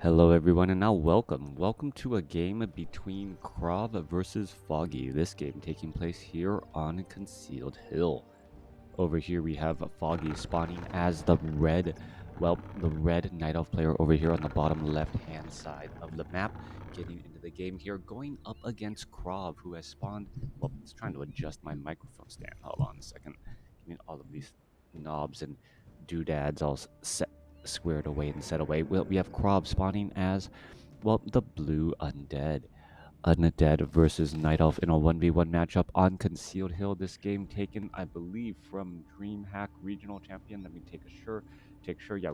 Hello everyone and now welcome to a game between KraV versus Foggy. This game taking place here on Concealed Hill. Over here we have Foggy spawning as the red Night Elf player over here on the bottom left hand side of the map, getting into the game here, going up against KraV, who has spawned. Well, it's trying to adjust my microphone stand. Hold on a second. Give me all of these knobs and doodads all set squared away and set away. Well, we have KraV spawning as the blue undead versus Night Elf in a 1v1 matchup on Concealed Hill. This game taken, I believe, from Dreamhack Regional Champion. Let me take sure. Yeah,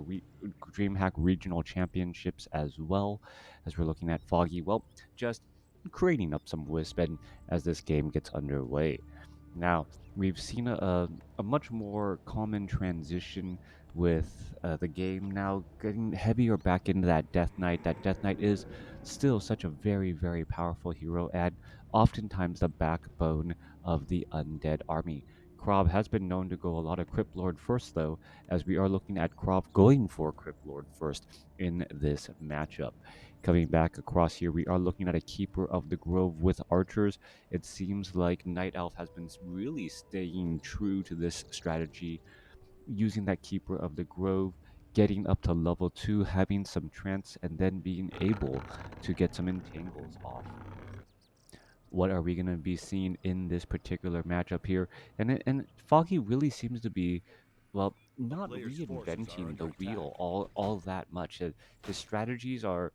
Dreamhack Regional Championships as well, as we're looking at Foggy. Well, just creating up some wisp and as this game gets underway. Now, we've seen a much more common transition with the game now getting heavier back into that Death Knight. That Death Knight is still such a very, very powerful hero and oftentimes the backbone of the undead army. KraV has been known to go a lot of Crypt Lord first, though, as we are looking at KraV going for Crypt Lord first in this matchup. Coming back across here, we are looking at a Keeper of the Grove with archers. It seems like Night Elf has been really staying true to this strategy, using that Keeper of the Grove, getting up to level 2, having some trance, and then being able to get some entangles off. What are we going to be seeing in this particular matchup here? And Foggy really seems to be, not reinventing the wheel all that much. His strategies are,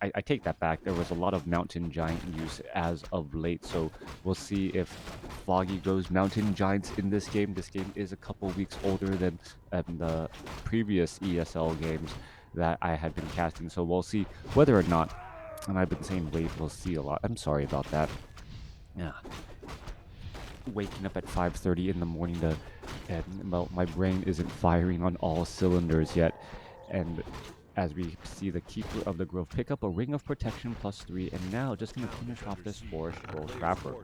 I take that back. There was a lot of Mountain Giant use as of late, so we'll see if Foggy goes Mountain Giants in this game. This game is a couple weeks older than the previous ESL games that I had been casting, so we'll see whether or not, and I've been saying wait, we'll see a lot. I'm sorry about that. Yeah, waking up at 5:30 in the morning and my brain isn't firing on all cylinders yet. And as we see the Keeper of the Grove pick up a Ring of Protection +3, and now just going to finish off this Forest Scroll Trapper.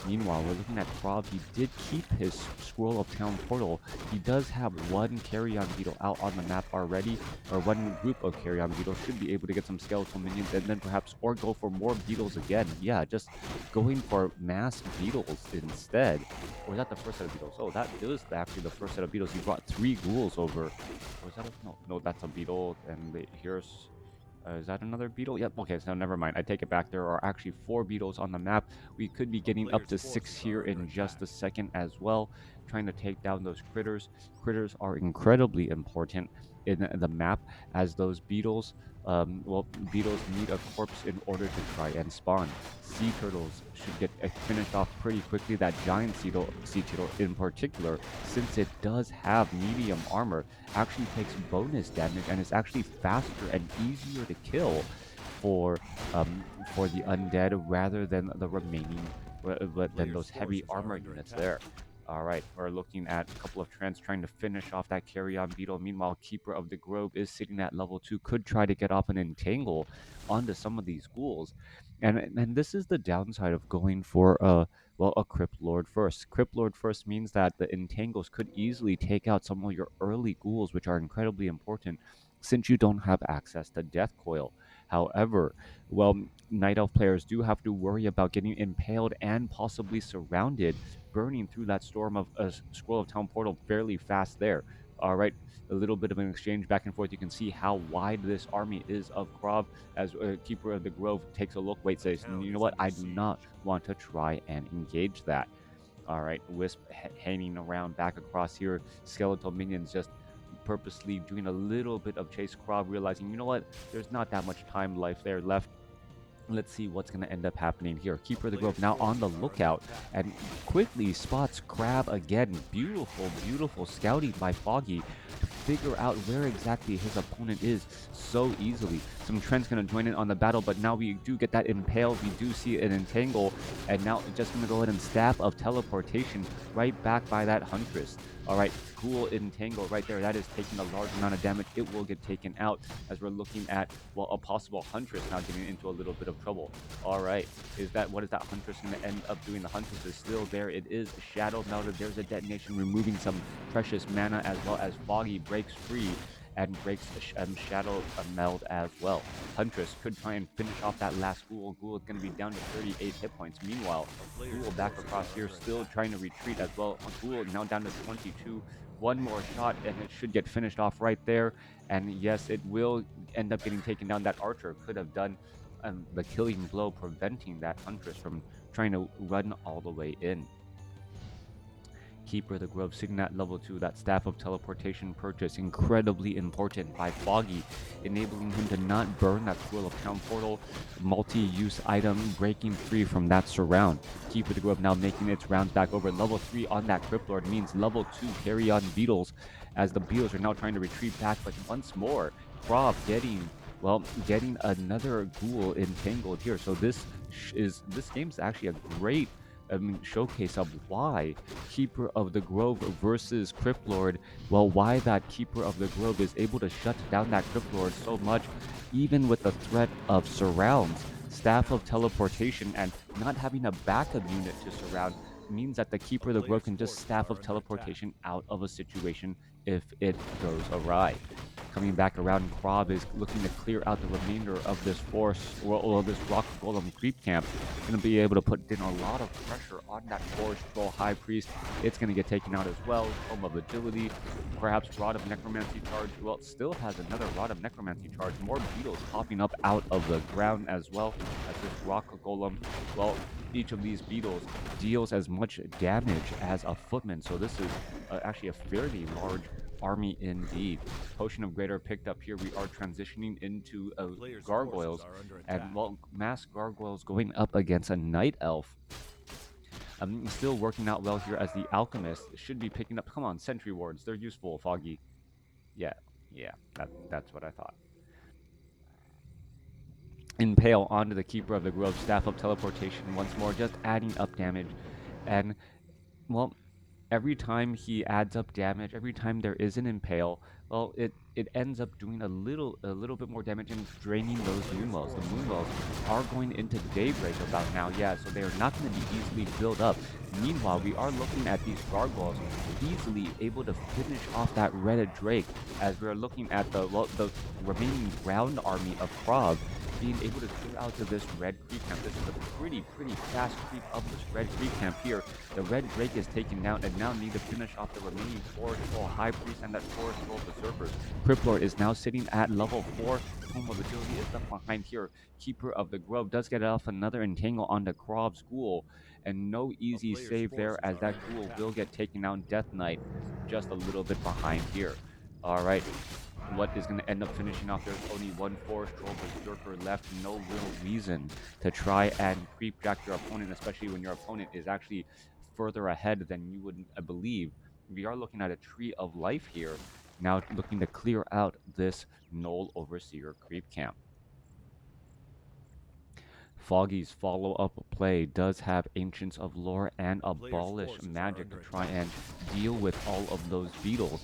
Meanwhile, we're looking at KraV. He did keep his Scroll of Town Portal. He does have one Carrion Beetle out on the map already, or one group of Carrion Beetles. Should be able to get some skeletal minions, and then perhaps, or go for more beetles again. Yeah, just going for mass beetles instead. Or is that the first set of beetles? Oh, that is actually the first set of beetles. He brought 3 ghouls over. Or is that no, that's a beetle, and here's is that another beetle? Yep. Okay, so never mind. I take it back. There are actually 4 beetles on the map. We could be getting up to 6 here in just a second as well, trying to take down those critters. Critters are incredibly important in the map, as those beetles, beetles need a corpse in order to try and spawn. Sea turtles should get finished off pretty quickly. That giant sea turtle in particular, since it does have medium armor, actually takes bonus damage and is actually faster and easier to kill for the undead rather than the remaining than those heavy armor units there. All right, we're looking at a couple of trends trying to finish off that Carrion Beetle. Meanwhile, Keeper of the Grove is sitting at level 2, could try to get off an entangle onto some of these ghouls. And this is the downside of going for a Crypt Lord first. Crypt Lord first means that the entangles could easily take out some of your early ghouls, which are incredibly important since you don't have access to Death Coil. However, Night Elf players do have to worry about getting impaled and possibly surrounded, burning through that storm of a Scroll of Town Portal fairly fast there. All right, a little bit of an exchange back and forth. You can see how wide this army is of KraV as Keeper of the Grove takes a look. Wait, says, you know what? I do not want to try and engage that. All right, Wisp hanging around back across here. Skeletal minions just purposely doing a little bit of chase. KraV realizing, you know what? There's not that much time left. Let's see what's going to end up happening here. Keeper of the Grove now on the lookout and quickly spots KraV again. Beautiful, beautiful scouting by Foggy to figure out where exactly his opponent is so easily. Some Trent's going to join in on the battle, but now we do get that impale. We do see an entangle, and now just going to go ahead and Staff of Teleportation right back by that Huntress. All right, cool entangle right there. That is taking a large amount of damage. It will get taken out as we're looking at, a possible Huntress now getting into a little bit of trouble. All right, what is that Huntress going to end up doing? The Huntress is still there. It is Shadow Melted. There's a detonation removing some precious mana, as well as Foggy breaks free and breaks Shadow Meld as well. Huntress could try and finish off that last Ghoul. Ghoul is going to be down to 38 hit points. Meanwhile, Ghoul back across here, still trying to retreat as well. Ghoul now down to 22. One more shot, and it should get finished off right there. And yes, it will end up getting taken down. That Archer could have done the killing blow, preventing that Huntress from trying to run all the way in. Keeper of the Grove sitting at level 2, that Staff of Teleportation purchase, incredibly important by Foggy, enabling him to not burn that Swirl of Town Portal, multi-use item, breaking free from that surround. Keeper of the Grove now making its rounds back over. Level 3 on that Crypt Lord means level 2 carry on Beetles, as the Beetles are now trying to retreat back, but once more, KraV getting another Ghoul entangled here. So this game's actually a great showcase of why Keeper of the Grove versus Crypt Lord, why that Keeper of the Grove is able to shut down that Crypt Lord so much, even with the threat of surrounds. Staff of Teleportation and not having a backup unit to surround means that the Keeper of the Grove can just Staff of Teleportation out of a situation if it goes awry. Coming back around, KraV is looking to clear out the remainder of this this rock golem creep camp. Going to be able to put in a lot of pressure on that Forest Troll High Priest. It's going to get taken out as well. Home of Agility, perhaps Rod of Necromancy charge. Well, it still has another Rod of Necromancy charge. More beetles popping up out of the ground as well as this rock golem. Well, each of these beetles deals as much damage as a footman, so this is actually a fairly large army indeed. Potion of Greater picked up here. We are transitioning into gargoyles, and mass gargoyles going up against a night elf. Still working out well here as the alchemist should be picking up. Come on, sentry wards, they're useful. Foggy, yeah, that's what I thought. Impale onto the Keeper of the Grove, Staff of Teleportation once more, just adding up damage, and well, every time he adds up damage, every time there is an impale, well, it ends up doing a little bit more damage and draining those moonwells. The moonwells are going into daybreak about now, yeah, so they are not going to be easily filled up. Meanwhile, we are looking at these gargoyles easily able to finish off that red drake, as we are looking at the remaining ground army of KraV being able to clear out to this red creep camp. This is a pretty fast creep of this red creep camp here. The red drake is taken down and now need to finish off the remaining Forest Troll High Priest and that Forest Troll Berserkers. Crypt Lord is now sitting at level 4. Home of Agility is left behind here. Keeper of the Grove does get off another entangle on the KraV's Ghoul, and no easy save there as that Ghoul will get taken down. Death Knight just a little bit behind here. Alright, what is going to end up finishing off? There's only one Forest Troll Berserker left. No real reason to try and creep jack your opponent, especially when your opponent is actually further ahead than you would believe. We are looking at a Tree of Life here, now looking to clear out this Null Overseer creep camp. Foggy's follow-up play does have Ancients of Lore and Abolish Magic to try and deal with all of those beetles.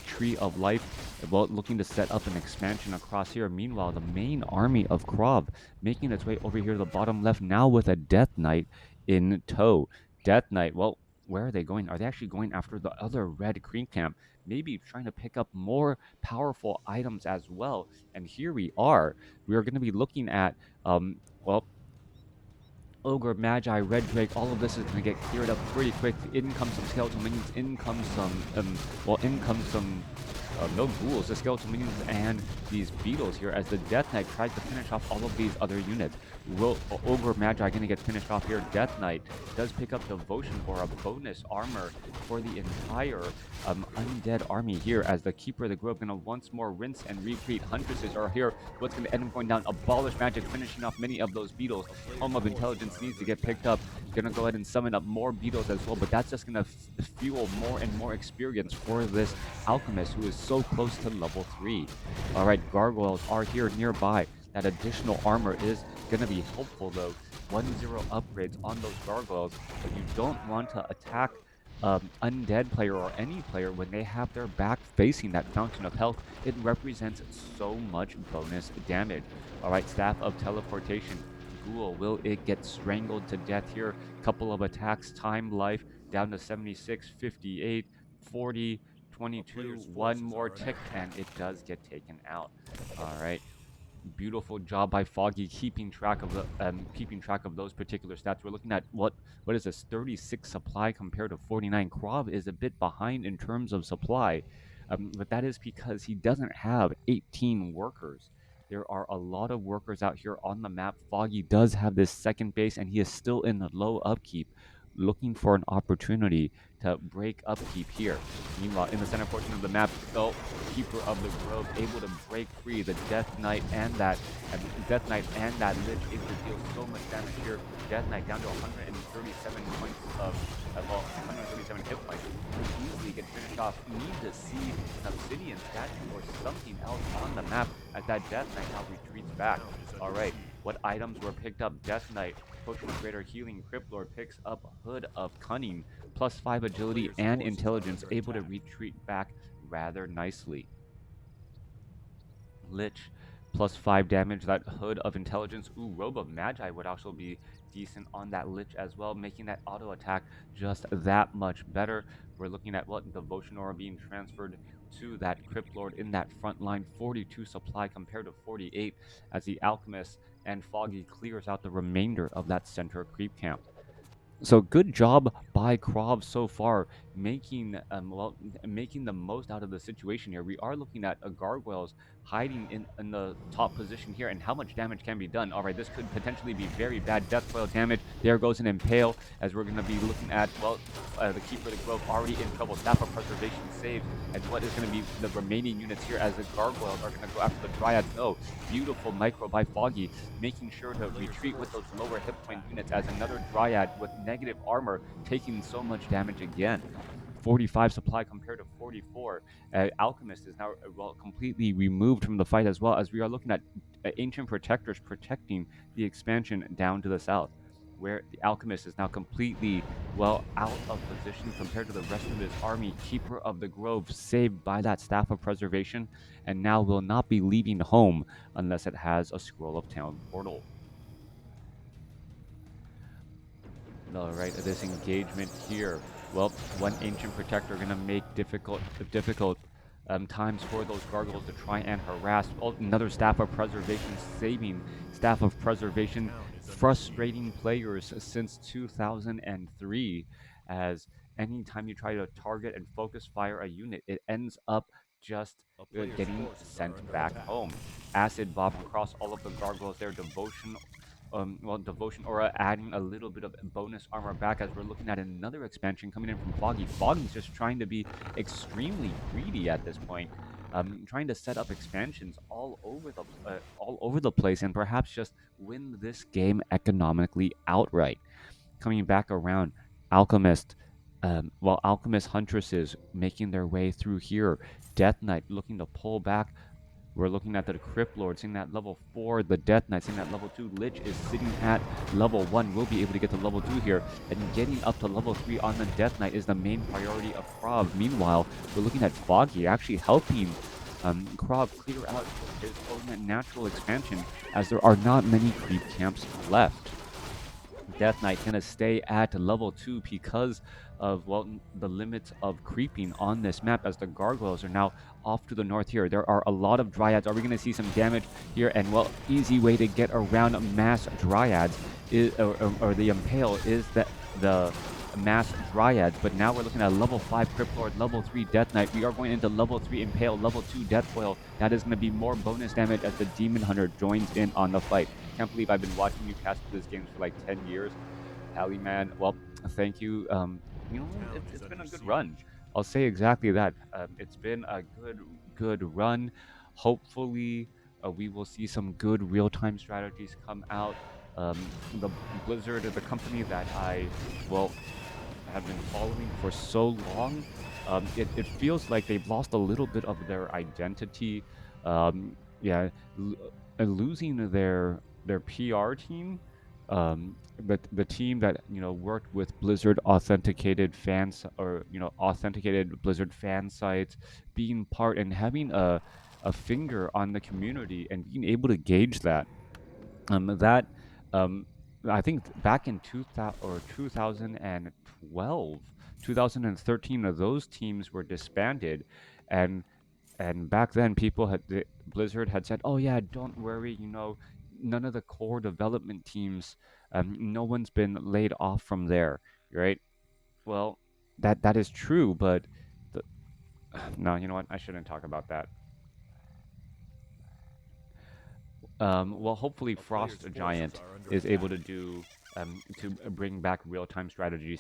Tree of Life, well, looking to set up an expansion across here. Meanwhile, the main army of KraV making its way over here to the bottom left, now with a Death Knight in tow. Death Knight, well, where are they going? Are they actually going after the other red creep camp? Maybe trying to pick up more powerful items as well. And here we are. We are going to be looking at, Ogre, Magi, Red Drake, all of this is going to get cleared up pretty quick. In comes some skeletal minions, in comes some no ghouls, the skeletal minions and these beetles here as the Death Knight tries to finish off all of these other units. Ogre, Magi going to get finished off here. Death Knight does pick up Devotion or a bonus armor for the entire undead army here as the Keeper of the Grove going to once more rinse and repeat. Huntresses are here. What's going to end up going down? Abolish Magic, finishing off many of those beetles. Home of Intelligence needs to get picked up. Going to go ahead and summon up more beetles as well, but that's just going to fuel more and more experience for this alchemist who is so close to level 3. All right, gargoyles are here nearby. That additional armor is going to be helpful though. 1-0 upgrades on those gargoyles, but you don't want to attack undead player or any player when they have their back facing that Fountain of Health. It represents so much bonus damage. All right, Staff of Teleportation. Ghoul, will it get strangled to death here? Couple of attacks, time life down to 76, 58, 40, 22, one more tick, and it does get taken out. All right. Beautiful job by Foggy keeping track of those particular stats. We're looking at what is this 36 supply compared to 49. KraV is a bit behind in terms of supply, but that is because he doesn't have 18 workers. There are a lot of workers out here on the map. Foggy does have this second base, and he is still in the low upkeep, looking for an opportunity to break upkeep here. Meanwhile, in the center portion of the map, Keeper of the Grove able to break free. The Death Knight and that Lich able to deal so much damage here. Death Knight down to 137 points of 137 hit points. Could easily get finished off. Need to see an obsidian statue or something else on the map as that Death Knight now retreats back. All right, what items were picked up? Death Knight, Potion of Greater Healing. Crypt Lord picks up Hood of Cunning, +5 agility and intelligence, able to retreat back rather nicely. Lich, +5 damage. That Hood of Intelligence. Ooh, Robe of Magi would also be decent on that Lich as well, making that auto attack just that much better. We're looking at what Devotion Aura being transferred to that Crypt Lord in that front line. 42 supply compared to 48 as the Alchemist and Foggy clears out the remainder of that center creep camp. So good job by KraV so far, making making the most out of the situation here. We are looking at a Gargoyles hiding in the top position here, and how much damage can be done. All right, this could potentially be very bad death coil damage. There goes an Impale, as we're going to be looking at, the Keeper of the Grove already in trouble. Staff of Preservation saved, and what is going to be the remaining units here as the Gargoyles are going to go after the Dryads. No, beautiful micro by Foggy, making sure to retreat with those lower hit point units as another Dryad with negative armor taking so much damage again. 45 supply compared to 44. Alchemist is now completely removed from the fight, as well as we are looking at Ancient Protectors protecting the expansion down to the south, where the Alchemist is now completely out of position compared to the rest of his army. Keeper of the Grove saved by that Staff of Preservation, and now will not be leaving home unless it has a Scroll of Town portal. All right, this engagement here. Well, one Ancient Protector going to make difficult times for those Gargoyles to try and harass. Another Staff of Preservation saving. Staff of Preservation frustrating players since 2003, as anytime you try to target and focus fire a unit, it ends up just getting sent back home. Acid bomb across all of the Gargoyles there. Devotion Aura adding a little bit of bonus armor back, as we're looking at another expansion coming in from Foggy. Foggy's just trying to be extremely greedy at this point, trying to set up expansions all over the place and perhaps just win this game economically outright. Coming back around, Alchemist. Alchemist Huntresses making their way through here. Death Knight looking to pull back. We're looking at the Crypt Lord sitting at level 4, the Death Knight sitting at level 2, Lich is sitting at level 1, we'll be able to get to level 2 here, and getting up to level 3 on the Death Knight is the main priority of KraV. Meanwhile, we're looking at Foggy actually helping KraV clear out his own natural expansion, as there are not many creep camps left. Death Knight going to stay at level 2 because of the limits of creeping on this map, as the Gargoyles are now off to the north here. There are a lot of Dryads. Are we going to see some damage here? And easy way to get around mass Dryads is, or the Impale is that the mass Dryads. But now we're looking at level 5 Crypt Lord, level 3 Death Knight. We are going into level 3 Impale, level 2 Death Foil. That is going to be more bonus damage as the Demon Hunter joins in on the fight. Can't believe I've been watching you cast this game for like 10 years. Pally man, well, thank you. It's been a good run. I'll say exactly that. It's been a good run. Hopefully, we will see some good real-time strategies come out. The Blizzard, the company that I have been following for so long, it feels like they've lost a little bit of their identity. Losing their PR team, but the team that worked with Blizzard authenticated fans, or authenticated Blizzard fan sites, being part and having a finger on the community and being able to gauge that. I think back in 2012, 2013, those teams were disbanded, and back then Blizzard had said, "Oh yeah, don't worry, none of the core development teams, no one's been laid off from there, right?" Well, that is true, but the, no, you know what? I shouldn't talk about that. Well, hopefully, Frost Giant is able to do to bring back real time strategy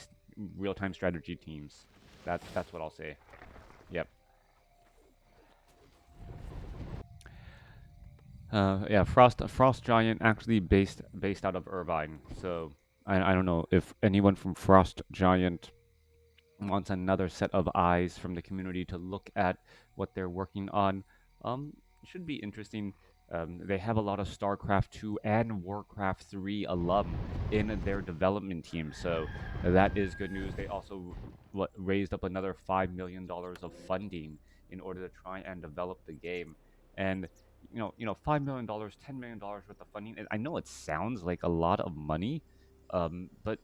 teams. That's what I'll say. Yep. Yeah, Frost Giant actually based out of Irvine. So I don't know if anyone from Frost Giant wants another set of eyes from the community to look at what they're working on. It should be interesting. They have a lot of StarCraft 2 and WarCraft 3 alum in their development team, so that is good news. They also raised up another $5 million of funding in order to try and develop the game. And $5 million, $10 million worth of funding. I know it sounds like a lot of money, but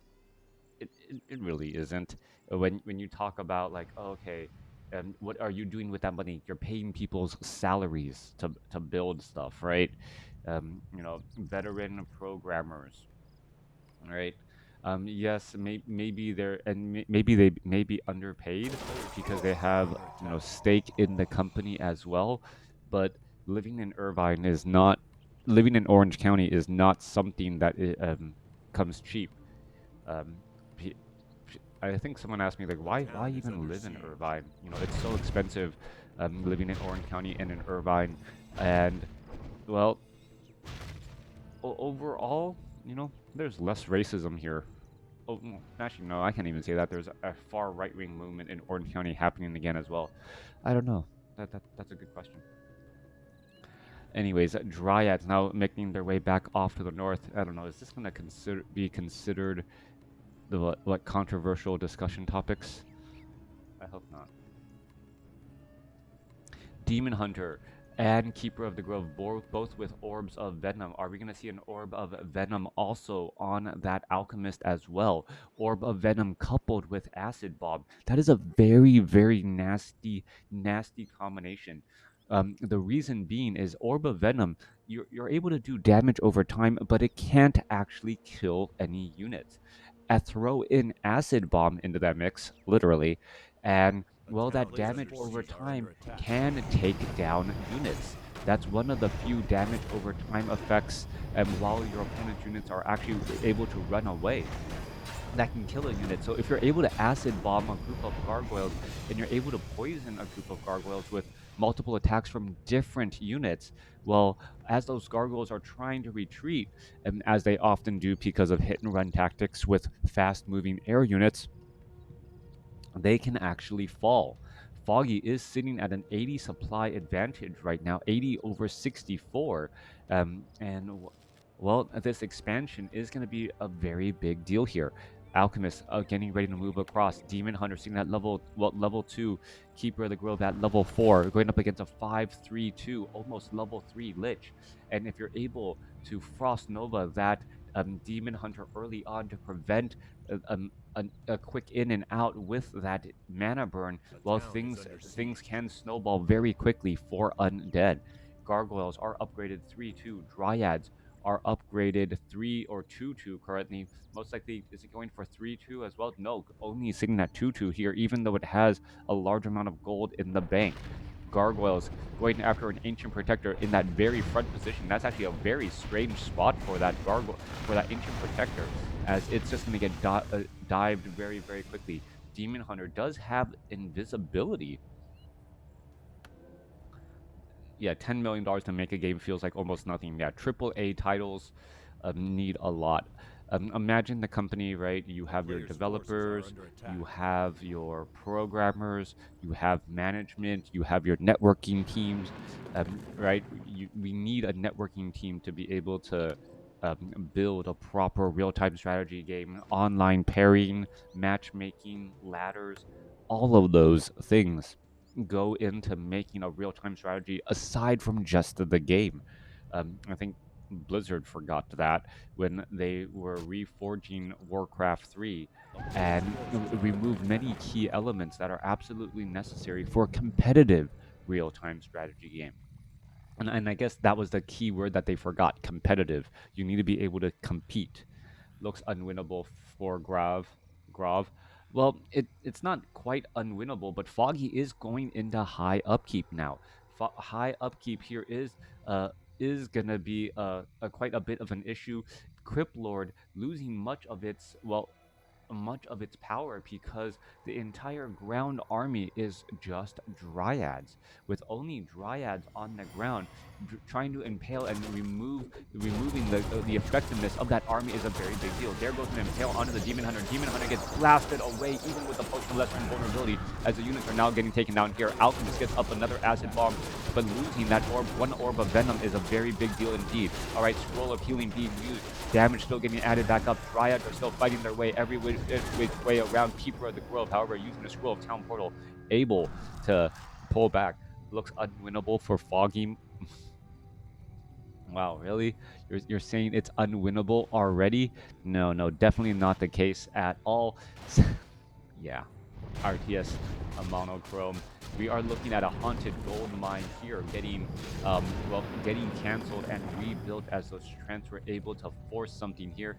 it really isn't. When you talk about like, oh, okay, what are you doing with that money? You're paying people's salaries to build stuff, right? Veteran programmers, right? Yes, maybe they're and maybe they may be underpaid because they have stake in the company as well, but living in Irvine is not living in Orange County is not something that comes cheap. Um, I think someone asked me like, why even live in Irvine? It's so expensive, living in Orange County and in Irvine, and well, overall, there's less racism here. Oh, actually, no, I can't even say that. There's a far right wing movement in Orange County happening again as well. I don't know. That's a good question. Anyways, Dryads now making their way back off to the north. I don't know. Is this going to be considered the what controversial discussion topics? I hope not. Demon Hunter and Keeper of the Grove, both with orbs of venom. Are we going to see an orb of venom also on that alchemist as well? Orb of venom coupled with acid bomb. That is a very, very nasty, nasty combination. The reason being is orb of venom. You're able to do damage over time, but it can't actually kill any units. Throw in acid bomb into that mix, literally, and well, that damage over time can take down units. That's one of the few damage over time effects, and while your opponent's units are actually able to run away, that can kill a unit. So if you're able to acid bomb a group of gargoyles and you're able to poison a group of gargoyles with multiple attacks from different units, well, as those gargoyles are trying to retreat, and as they often do because of hit and run tactics with fast moving air units, they can actually fall. Foggy is sitting at an 80 supply advantage right now, 80 over 64. Well, this expansion is going to be a very big deal here. Alchemist getting ready to move across. Demon Hunter sitting at level 2. Keeper of the Grove at level 4. Going up against a 5-3-2, almost level 3 Lich. And if you're able to Frost Nova that Demon Hunter early on to prevent a quick in and out with that mana burn, well, things can snowball very quickly for undead. Gargoyles are upgraded 3-2. Dryads are upgraded 3 or 2-2 currently. Most likely, is it going for 3-2 as well? No, only sitting at 2-2 here, even though it has a large amount of gold in the bank. Gargoyles going after an Ancient Protector in that very front position. That's actually a very strange spot for that Ancient Protector, as it's just going to get dived very, very quickly. Demon Hunter does have invisibility. Yeah, $10 million to make a game feels like almost nothing. Yeah, AAA titles need a lot. Imagine the company, right? You have your developers, you have your programmers, you have management, you have your networking teams, right? We need a networking team to be able to build a proper real-time strategy game, online pairing, matchmaking, ladders, all of those things go into making a real-time strategy aside from just the game. I think Blizzard forgot that when they were reforging Warcraft 3 and removed many key elements that are absolutely necessary for a competitive real-time strategy game. And I guess that was the key word that they forgot: competitive. You need to be able to compete. Looks unwinnable for Grav. Well, it's not quite unwinnable, but Foggy is going into high upkeep now. High upkeep here is gonna be quite a bit of an issue. Crypt Lord losing much of its power because the entire ground army is just dryads, with only dryads on the ground. Trying to impale and removing the effectiveness of that army is a very big deal. There goes an impale onto the demon hunter. Demon hunter gets blasted away even with the potion of lesser invulnerability, as the units are now getting taken down here. Alchemist gets up another acid bomb, but losing that one orb of venom is a very big deal indeed. All right, scroll of healing being used. Damage still getting added back up. Dryads are still fighting their way every which way around. Keeper of the Grove, however, using the Scroll of Town Portal, able to pull back. Looks unwinnable for Foggy. Wow, really? You're saying it's unwinnable already? No, no, definitely not the case at all. Yeah, RTS, a monochrome. We are looking at a haunted gold mine here getting canceled and rebuilt as those trends were able to force something here.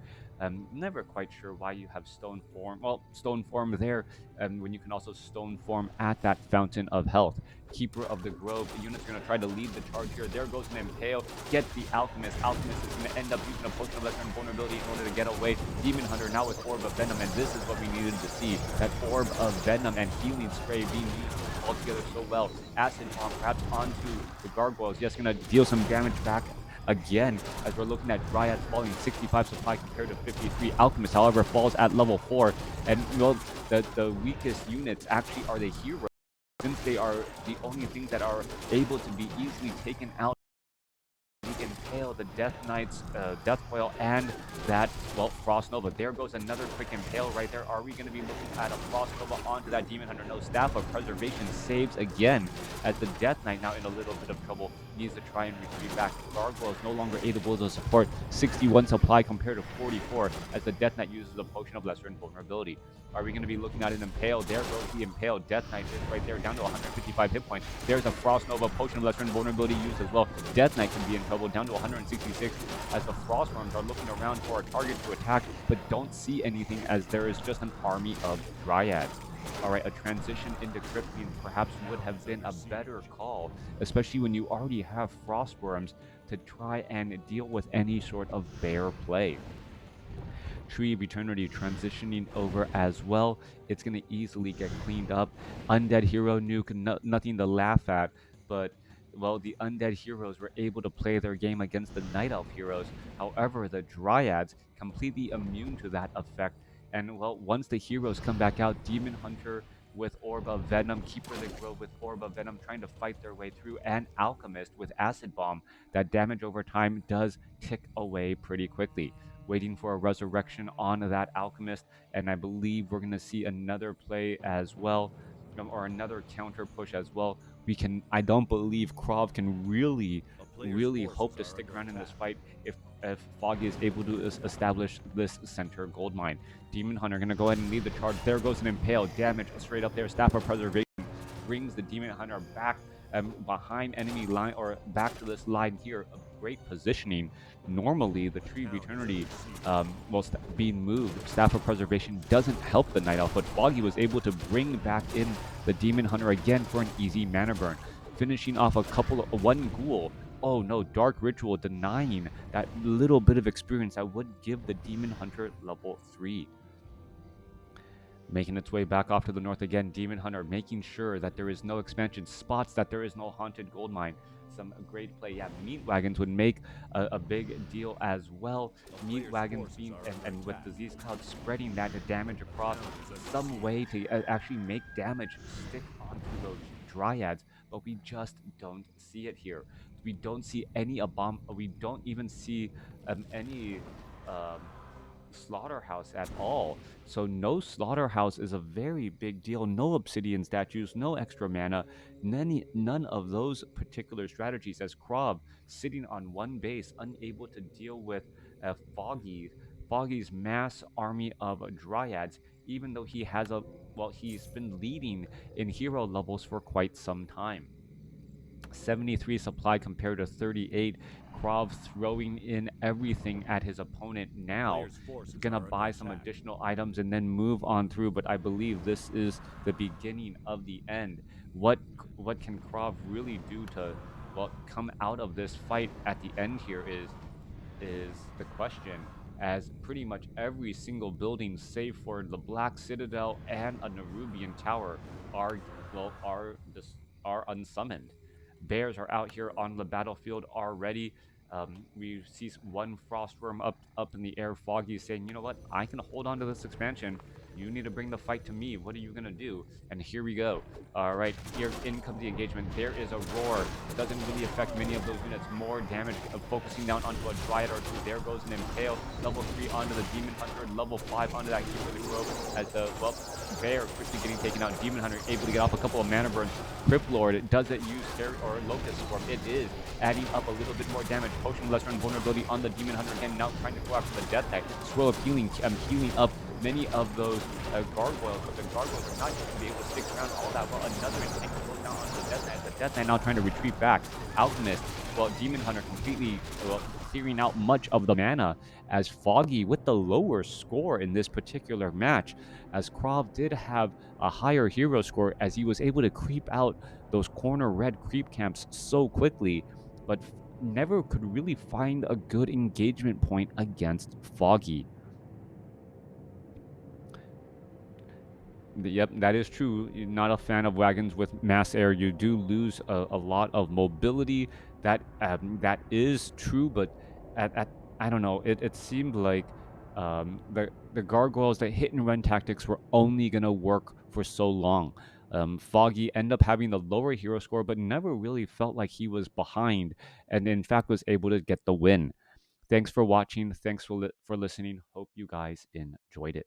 Never quite sure why you have stone form. Well, stone form there, when you can also stone form at that fountain of health. Keeper of the Grove. The unit's going to try to lead the charge here. There goes an Impale. Get the Alchemist. Alchemist is going to end up using a potion of lesser invulnerability in order to get away. Demon Hunter now with Orb of Venom, and this is what we needed to see. That Orb of Venom and Healing Spray being used all together so well. Acid Bomb perhaps onto the Gargoyles. Just going to deal some damage back again, as we're looking at Dryads falling 65 supply compared to 53. Alchemist, however, falls at level 4. And well, the weakest units actually are the heroes, since they are the only things that are able to be easily taken out. We impale the Death Knight's Death Coil and that, well, Frost Nova. There goes another quick impale right there. Are we going to be looking at a Frost Nova onto that Demon Hunter? No, Staff of Preservation saves again, as the Death Knight, now in a little bit of trouble, needs to try and retreat back. Gargoyle is no longer able to support 61 supply compared to 44, as the Death Knight uses a potion of lesser invulnerability. Are we going to be looking at an impale? There goes the impale. Death Knight is right there, down to 155 hit points. There's a Frost Nova, potion of lesser invulnerability used as well. Death Knight can be in trouble, down to 166, as the Frostworms are looking around for a target to attack, but don't see anything, as there is just an army of Dryads. All right, a transition into Cryptine perhaps would have been a better call, especially when you already have Frostworms to try and deal with any sort of bear play. Tree of Eternity transitioning over as well. It's going to easily get cleaned up. Undead Hero Nuke, nothing to laugh at, but well, the undead heroes were able to play their game against the Night Elf heroes. However, the Dryads completely immune to that effect. And well, once the heroes come back out, Demon Hunter with Orb of Venom, Keeper of the Grove with Orb of Venom trying to fight their way through, and Alchemist with Acid Bomb, that damage over time does tick away pretty quickly. Waiting for a resurrection on that Alchemist, and I believe we're going to see another play as well, or another counter push as well. I don't believe KraV can really hope to stick around in this fight if Foggy is able to establish this center gold mine. Demon Hunter going to go ahead and lead the charge. There goes an impale. Damage straight up there. Staff of Preservation brings the Demon Hunter back behind enemy line, or back to this line here. A great positioning. Normally, the Tree of Eternity, being moved, Staff of Preservation doesn't help the Night Elf, but Foggy was able to bring back in the Demon Hunter again for an easy mana burn, finishing off one ghoul. Oh no, Dark Ritual denying that little bit of experience that would give the Demon Hunter level 3. Making its way back off to the north again, Demon Hunter making sure that there is no expansion, spots that there is no haunted gold mine. Some great play. Yeah, Meat Wagons would make a big deal as well. Meat Wagons being, and with Disease Cloud spreading that damage across, some way to actually make damage stick onto those Dryads, but we just don't see it here. We don't see any we don't even see any slaughterhouse at all. So no slaughterhouse is a very big deal. No obsidian statues, no extra mana, none of those particular strategies. As KraV sitting on one base, unable to deal with Foggy's mass army of dryads, even though he has a well, he's been leading in hero levels for quite some time. 73 supply compared to 38. KraV throwing in everything at his opponent now. Gonna buy some additional items and then move on through, but I believe this is the beginning of the end. What can KraV really do to come out of this fight at the end here is the question, as pretty much every single building save for the Black Citadel and a Nerubian Tower are are unsummoned. Bears are out here on the battlefield already. We see one Frostworm up in the air. Foggy saying, "You know what? I can hold on to this expansion. You need to bring the fight to me. What are you gonna do?" And here we go. All right, here in comes the engagement. There is a roar. Doesn't really affect many of those units. More damage focusing down onto a Dryad or two. There goes an Impale. Level 3 onto the Demon Hunter. Level 5 onto that Keeper of the Grove. As the, Bear quickly getting taken out. Demon Hunter able to get off a couple of mana burns. Crypt Lord, does it use or Locust Swarm? It is. Adding up a little bit more damage. Potion Lesser and Vulnerability on the Demon Hunter again. Now trying to go after the Death Knight. Swirl of Healing. Healing up many of those gargoyles, but the gargoyles are not going to be able to stick around all that well. Another entangle goes down onto the Death Knight. The Death Knight now trying to retreat back. Alchemist, Demon Hunter completely clearing out much of the mana, as Foggy with the lower score in this particular match, as KraV did have a higher hero score, as he was able to creep out those corner red creep camps so quickly, but never could really find a good engagement point against Foggy. Yep, that is true. You're not a fan of wagons with mass air. You do lose a lot of mobility. That is true, but at I don't know. It seemed like the gargoyles, the hit and run tactics were only gonna work for so long. Foggy ended up having the lower hero score, but never really felt like he was behind, and in fact was able to get the win. Thanks for watching. Thanks for listening. Hope you guys enjoyed it.